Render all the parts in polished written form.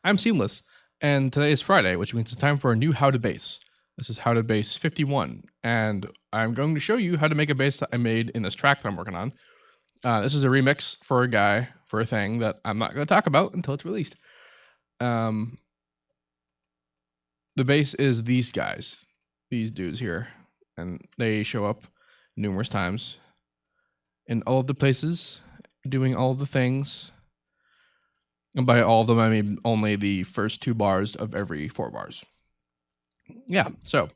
I'm Seamless, and today is Friday, which means it's time for a new How to Bass. This is How to Bass 51, and I'm going to show you how to make a bass that I made in this track that I'm working on. This is a remix for a guy, for a thing that I'm not going to talk about until it's released. The bass is these guys, these dudes here, and they show up numerous times in all of the places, doing all of the things. And by all of them, I mean only the first 2 bars of every 4 bars. Yeah, so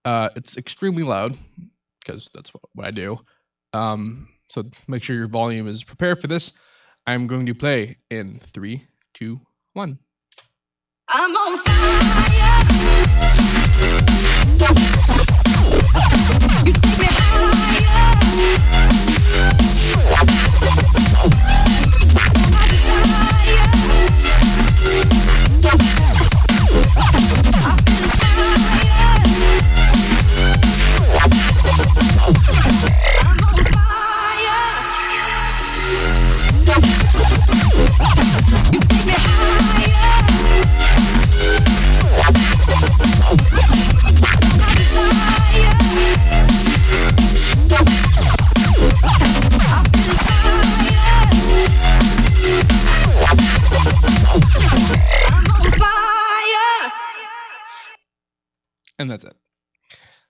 it's extremely loud because that's what I do. So make sure your volume is prepared for this. I'm going to play in 3, 2, 1. I'm on fire. You take me higher. And that's it.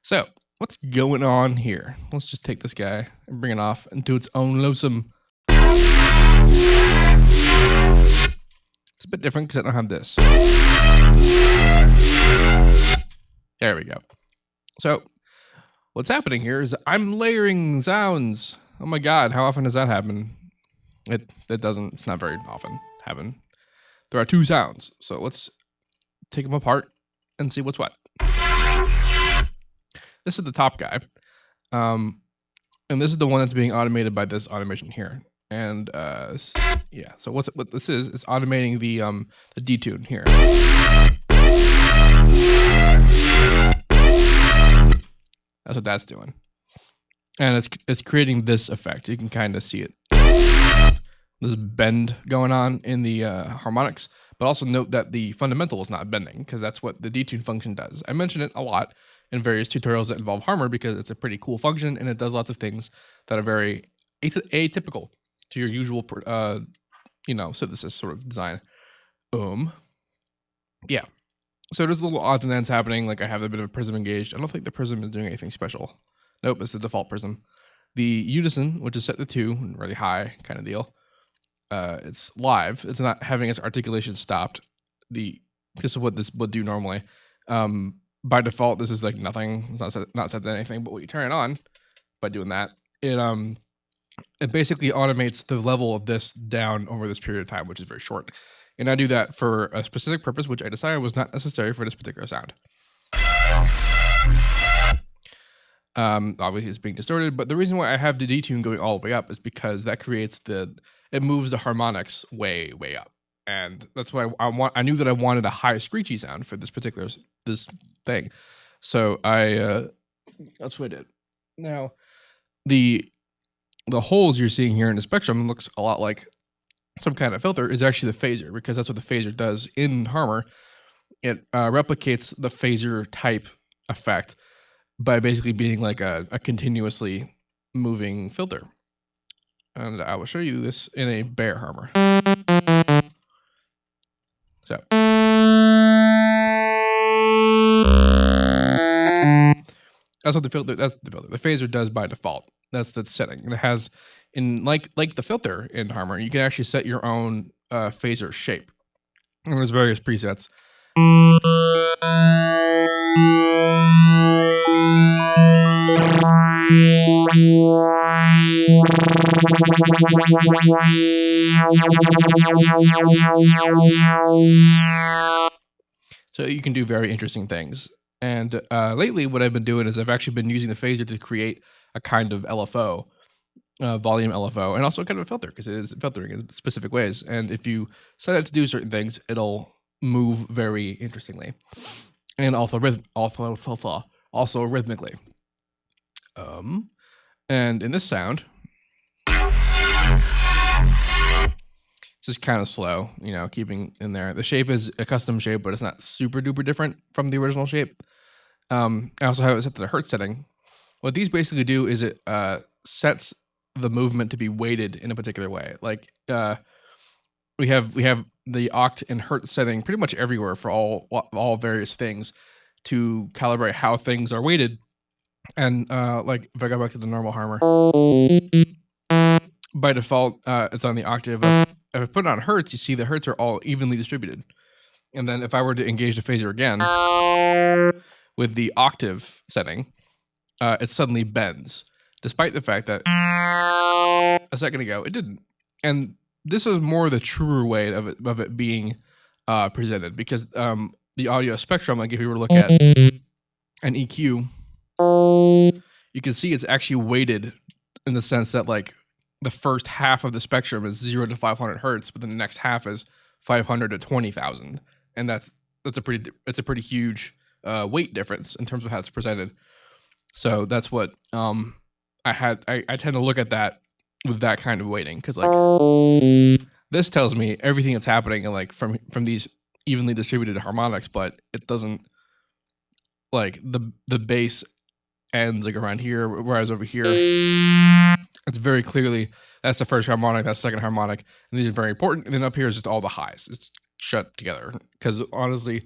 So, what's going on here? Let's just take this guy and bring it off into its own lonesome. It's a bit different because I don't have this. There we go. So, what's happening here is I'm layering sounds. Oh my god, how often does that happen? It doesn't, it's not very often happen. There are 2 sounds, so let's take them apart and see what's what. This is the top guy, and this is the one that's being automated by this automation here. And yeah, so what this is automating the detune here. That's what that's doing, and it's creating this effect. You can kind of see it. There's bend going on in the harmonics, but also note that the fundamental is not bending because that's what the detune function does. I mention it a lot in various tutorials that involve Harmor because it's a pretty cool function and it does lots of things that are very atypical to your usual, synthesis sort of design. Yeah. So there's little odds and ends happening. Like I have a bit of a prism engaged. I don't think the prism is doing anything special. Nope, it's the default prism. The unison, which is set to 2, really high kind of deal. It's live. It's not having its articulation stopped. This is what this would do normally. By default, this is like nothing. It's not set to anything. But when you turn it on, by doing that, it basically automates the level of this down over this period of time, which is very short. And I do that for a specific purpose, which I decided was not necessary for this particular sound. Obviously, it's being distorted, but the reason why I have the detune going all the way up is because that creates it moves the harmonics way up. And that's why I knew that I wanted a high screechy sound for this particular thing. So that's what I did. Now, the holes you're seeing here in the spectrum looks a lot like some kind of filter is actually the phasor, because that's what the phasor does in Harmor. It replicates the phasor type effect by basically being like a continuously moving filter. And I will show you this in a bare Harmor. So that's what the filter. That's the filter. The phasor does by default. That's the setting. And it has like the filter in Harmor. You can actually set your own phasor shape. And there's various presets. So you can do very interesting things. And lately what I've been doing is I've actually been using the phasor to create a kind of LFO, volume LFO, and also kind of a filter because it is filtering in specific ways. And if you set it to do certain things, it'll move very interestingly. And also rhythmically. And in this sound, this just kind of slow, you know, keeping in there. The shape is a custom shape, but it's not super duper different from the original shape. I also have it set to the hertz setting. What these basically do is it sets the movement to be weighted in a particular way. Like we have the oct and hertz setting pretty much everywhere for all various things to calibrate how things are weighted. And like if I go back to the normal Harmor, by default it's on the octave. If I put it on hertz, you see the hertz are all evenly distributed. And then if I were to engage the phaser again with the octave setting, it suddenly bends, despite the fact that a second ago it didn't. And this is more the truer way of it being presented, because the audio spectrum, like if you were to look at an EQ, you can see it's actually weighted in the sense that like the first half of the spectrum is 0 to 500 hertz, but then the next half is 500 to 20,000, and that's a pretty huge weight difference in terms of how it's presented. So that's what I tend to look at that with that kind of weighting, because like this tells me everything that's happening and like from these evenly distributed harmonics, but it doesn't, like the bass ends like around here, whereas over here it's very clearly that's the first harmonic, that's the second harmonic, and these are very important. And then up here is just all the highs. It's shut together, because honestly,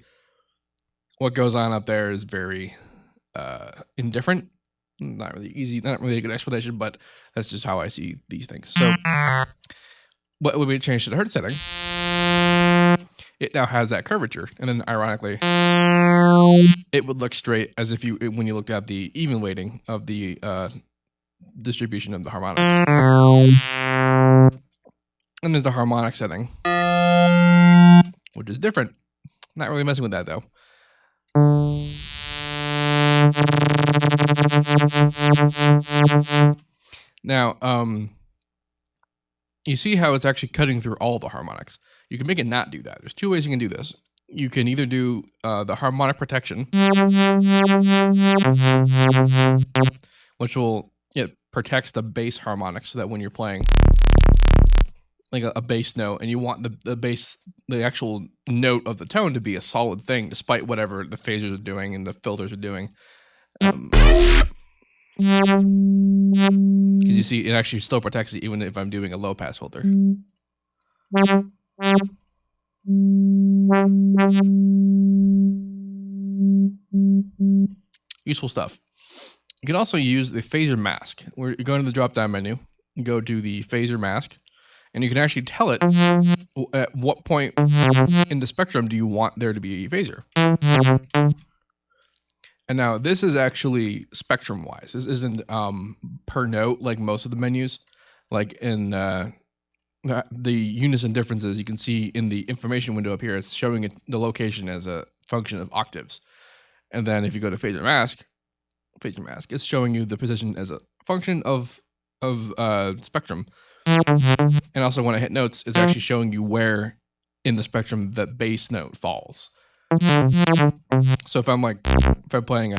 what goes on up there is very indifferent. Not really easy, not really a good explanation, but that's just how I see these things. So what when we change to the hertz setting, it now has that curvature, and then ironically, it would look straight as if when you looked at the even weighting of the distribution of the harmonics. And there's the harmonic setting, which is different. Not really messing with that though. Now, you see how it's actually cutting through all the harmonics. You can make it not do that. There's two ways you can do this. You can either do the harmonic protection, which will protects the bass harmonics, so that when you're playing like a bass note and you want the bass, the actual note of the tone to be a solid thing, despite whatever the phasers are doing and the filters are doing. Because you see, it actually still protects it even if I'm doing a low pass filter. Useful stuff. You can also use the Phasor Mask, where you go into the drop-down menu, you go to the Phasor Mask, and you can actually tell it at what point in the spectrum do you want there to be a phaser. And now this is actually spectrum-wise. This isn't per note like most of the menus. Like in the unison differences, you can see in the information window up here, it's showing it the location as a function of octaves. And then if you go to Phasor Mask, it's showing you the position as a function of spectrum. And also when I hit notes, it's actually showing you where in the spectrum that bass note falls. So if I'm playing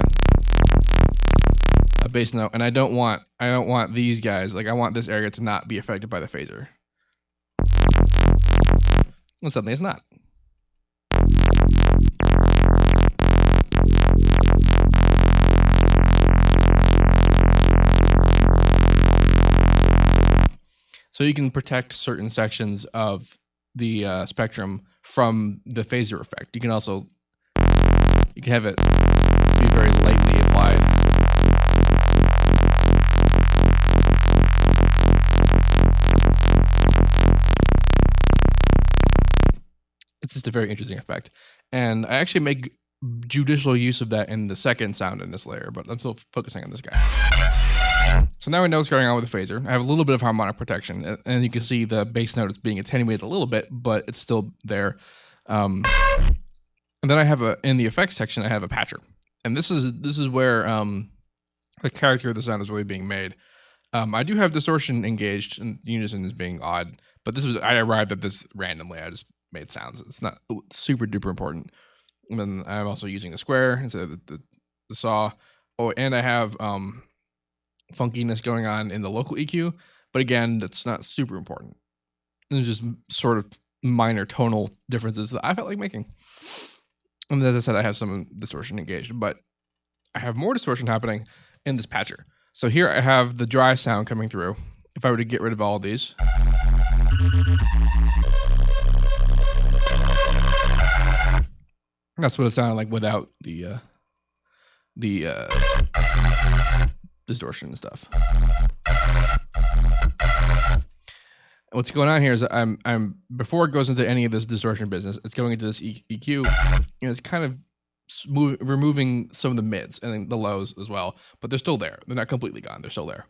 a bass note and I don't want these guys, like I want this area to not be affected by the phaser. And suddenly it's not. So you can protect certain sections of the spectrum from the phaser effect. You can also have it be very lightly applied. It's just a very interesting effect. And I actually make judicial use of that in the second sound in this layer, but I'm still focusing on this guy. So now we know what's going on with the phaser. I have a little bit of harmonic protection, and you can see the bass note is being attenuated a little bit, but it's still there. And then I have in the effects section, I have a patcher, and this is where the character of the sound is really being made. I do have distortion engaged, and unison is being odd, but I arrived at this randomly. I just made sounds. It's not super duper important. And then I'm also using the square instead of the saw. Oh, and I have funkiness going on in the local EQ, but again, that's not super important. It's just sort of minor tonal differences that I felt like making. And as I said, I have some distortion engaged, but I have more distortion happening in this patcher. So here I have the dry sound coming through. If I were to get rid of all of these, that's what it sounded like without the distortion and stuff. What's going on here is I'm before it goes into any of this distortion business, it's going into this EQ, and it's kind of removing some of the mids and the lows as well, but they're still there. They're not completely gone. They're still there.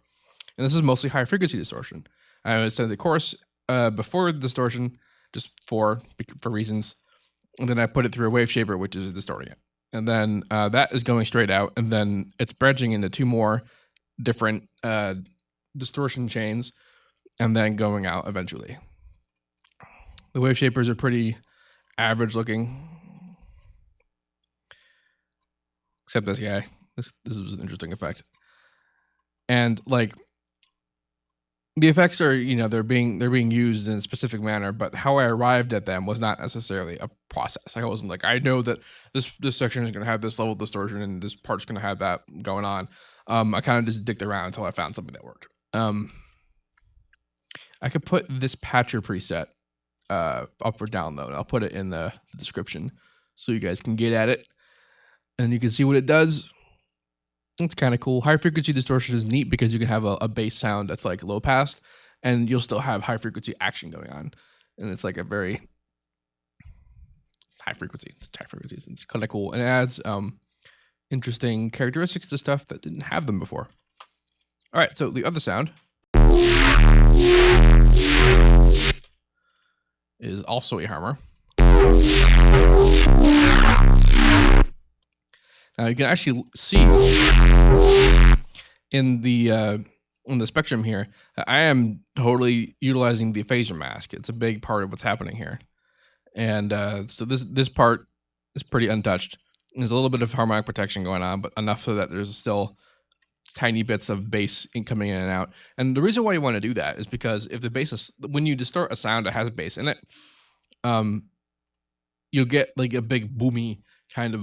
And this is mostly high frequency distortion. I said the chorus before the distortion, just for reasons, and then I put it through a wave shaper, which is distorting it. And then that is going straight out, and then it's branching into two more different distortion chains, and then going out eventually. The wave shapers are pretty average looking, except this guy. This was an interesting effect. And like the effects are, they're being used in a specific manner, but how I arrived at them was not necessarily a process. I wasn't like, I know that this section is going to have this level of distortion and this part's going to have that going on. I kind of just dicked around until I found something that worked. I could put this patcher preset up for download. I'll put it in the description so you guys can get at it and you can see what it does. It's kind of cool. High frequency distortion is neat because you can have a bass sound that's like low pass and you'll still have high frequency action going on. And it's like a very high frequency. It's high frequencies. It's kind of cool. And it adds interesting characteristics to stuff that didn't have them before. All right, so the other sound is also a Harmor. Now you can actually see in the spectrum here that I am totally utilizing the Phasor Mask. It's a big part of what's happening here, and so this part is pretty untouched. There's a little bit of harmonic protection going on, but enough so that there's still tiny bits of bass coming in and out. And the reason why you want to do that is because if the bass is, when you distort a sound that has bass in it, you'll get like a big boomy kind of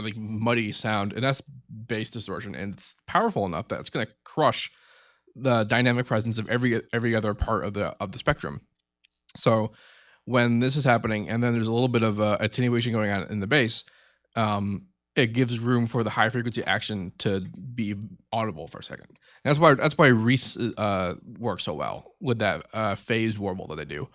like muddy sound, and that's bass distortion, and it's powerful enough that it's going to crush the dynamic presence of every other part of the spectrum. So when this is happening, and then there's a little bit of attenuation going on in the bass, it gives room for the high frequency action to be audible for a second. And that's why Reese works so well with that phase warble that they do.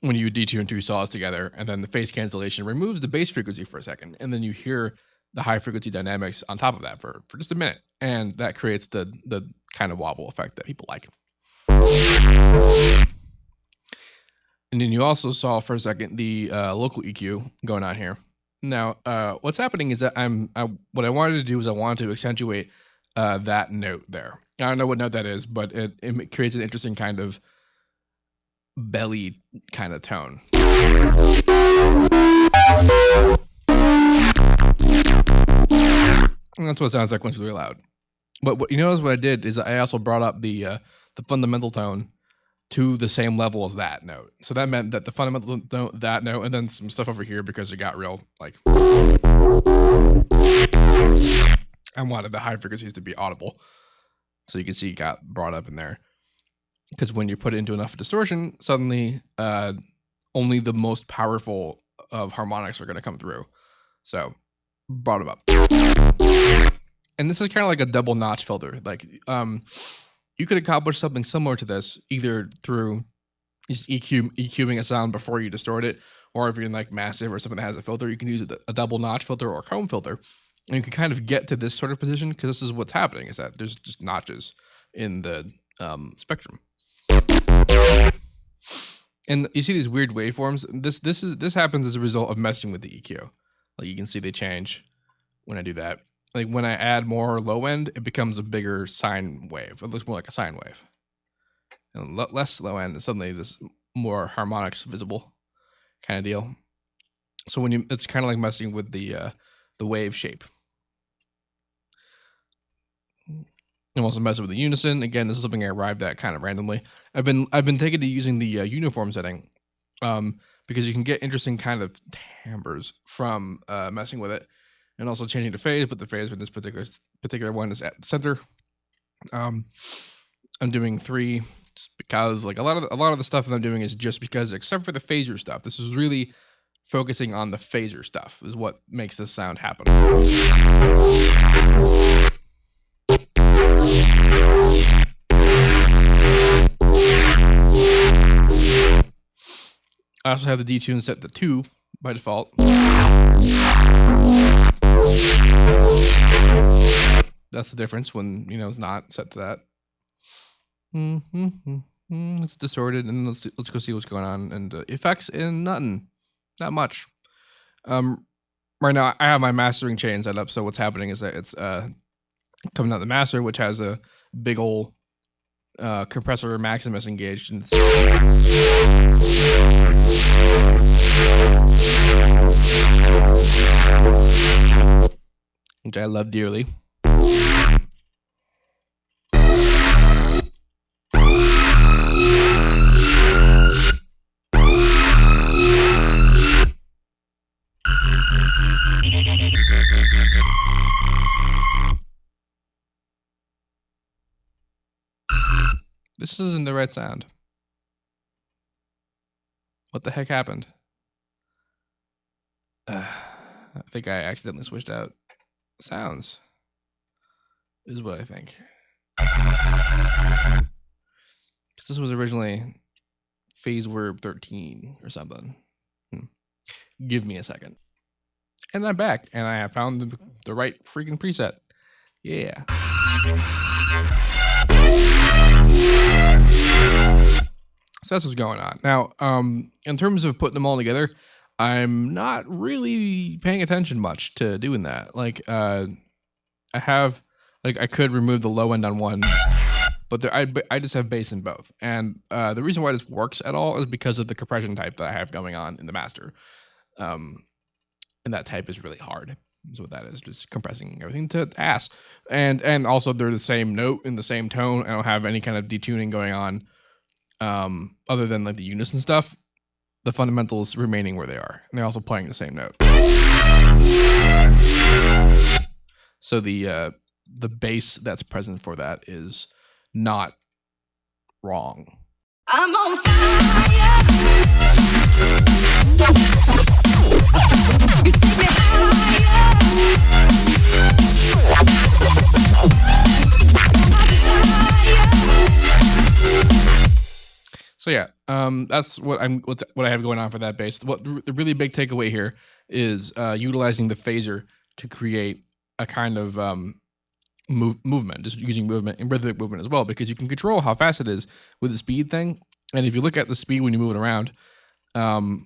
When you detune two saws together, and then the phase cancellation removes the bass frequency for a second, and then you hear the high frequency dynamics on top of that for just a minute, and that creates the kind of wobble effect that people like. And then you also saw for a second the local EQ going on here. Now, what's happening is that what I wanted to do is I wanted to accentuate that note there. I don't know what note that is, but it creates an interesting kind of belly kind of tone. And that's what it sounds like when it's really loud. But what you notice what I did is I also brought up the fundamental tone to the same level as that note. So that meant that the fundamental note, that note, and then some stuff over here because it got real like. I wanted the high frequencies to be audible, so you can see it got brought up in there. Because when you put it into enough distortion, suddenly only the most powerful of harmonics are going to come through. So brought them up. And this is kind of like a double notch filter. Like you could accomplish something similar to this either through EQing a sound before you distort it, or if you're in like Massive or something that has a filter, you can use a double notch filter or a comb filter. And you can kind of get to this sort of position because this is what's happening, is that there's just notches in the spectrum. And you see these weird waveforms. This happens as a result of messing with the EQ. Like you can see they change when I do that. Like when I add more low end, it becomes a bigger sine wave. It looks more like a sine wave. And less low end, and suddenly there's more harmonics visible, kind of deal. So when it's kind of like messing with the wave shape. I'm also messing with the unison. Again, this is something I arrived at kind of randomly. I've been taken to using the uniform setting because you can get interesting kind of timbres from messing with it, and also changing the phase. But the phase for this particular one is at center. I'm doing 3 just because like a lot of the stuff that I'm doing is just because, except for the phaser stuff. This is really focusing on the phaser stuff is what makes this sound happen. I also have the detune set to 2 by default. That's the difference when, it's not set to that. It's distorted, and let's go see what's going on. And effects in nothing, not much. Right now I have my mastering chain set up, so what's happening is that it's coming out the master, which has a big old compressor Maximus engaged, and which I love dearly. This isn't the right sound. What the heck happened? I think I accidentally switched out sounds, is what I think. Because this was originally Phasor 13 or something. Give me a second. And I'm back, and I have found the right freaking preset. Yeah. So that's what's going on. Now, in terms of putting them all together, I'm not really paying attention much to doing that. Like, I could remove the low end on one, but I just have bass in both. And the reason why this works at all is because of the compression type that I have going on in the master. And that type is really hard. Is what that is, just compressing everything to ass. And also they're the same note in the same tone. I don't have any kind of detuning going on, other than like the unison stuff. The fundamentals remaining where they are, and they're also playing the same note. So the bass that's present for that is not wrong. I'm on fire. You take me So yeah, that's what I have going on for that bass. What the really big takeaway here is utilizing the phaser to create a kind of movement, just using movement and rhythmic movement as well, because you can control how fast it is with the speed thing. And if you look at the speed when you move it around, I'm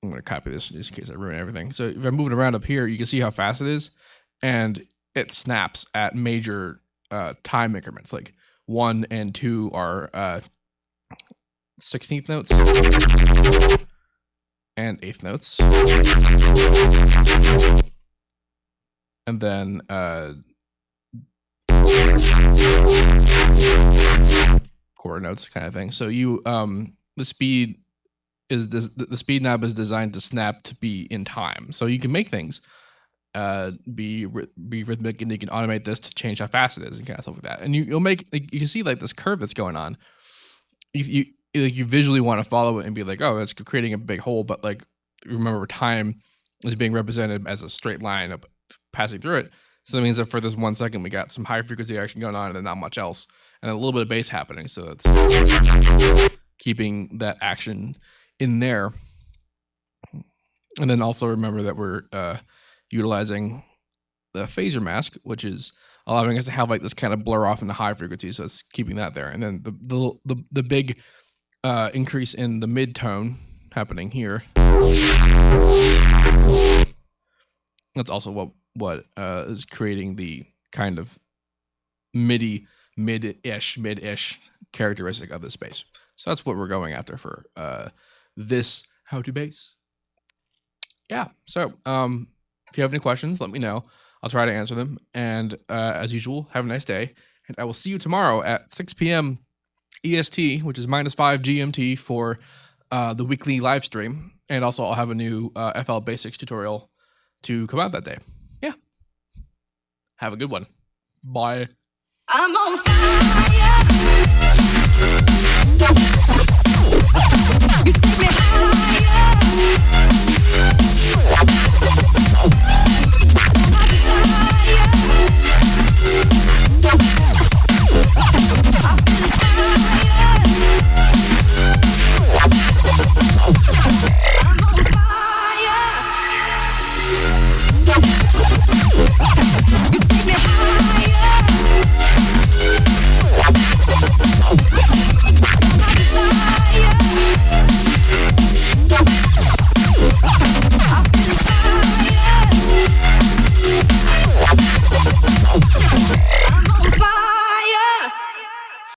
going to copy this just in case I ruin everything. So if I'm moving around up here, you can see how fast it is, and it snaps at major time increments. Like 1 and 2 are 16th notes and 8th notes, and then quarter notes kind of thing. So you the speed is the speed knob is designed to snap to be in time, so you can make things be rhythmic, and you can automate this to change how fast it is and kind of stuff like that. And you'll make, like, you can see like this curve that's going on. You visually want to follow it and be like, oh, it's creating a big hole, but like, remember, time is being represented as a straight line up passing through it. So that means that for this 1 second, we got some high frequency action going on and then not much else, and a little bit of bass happening. So it's keeping that action in there. And then also remember that we're utilizing the Phasor Mask, which is allowing us to have like this kind of blur off in the high frequency. So it's keeping that there. And then the big increase in the mid tone happening here. That's also what is creating the kind of mid-ish characteristic of this bass. So that's what we're going after for this how to bass. Yeah. So if you have any questions, let me know. I'll try to answer them. And as usual, have a nice day. And I will see you tomorrow at 6 p.m. EST, which is -5 GMT, for the weekly live stream, and also I'll have a new FL Basics tutorial to come out that day. Yeah. Have a good one. Bye. I'm on fire. You take me high.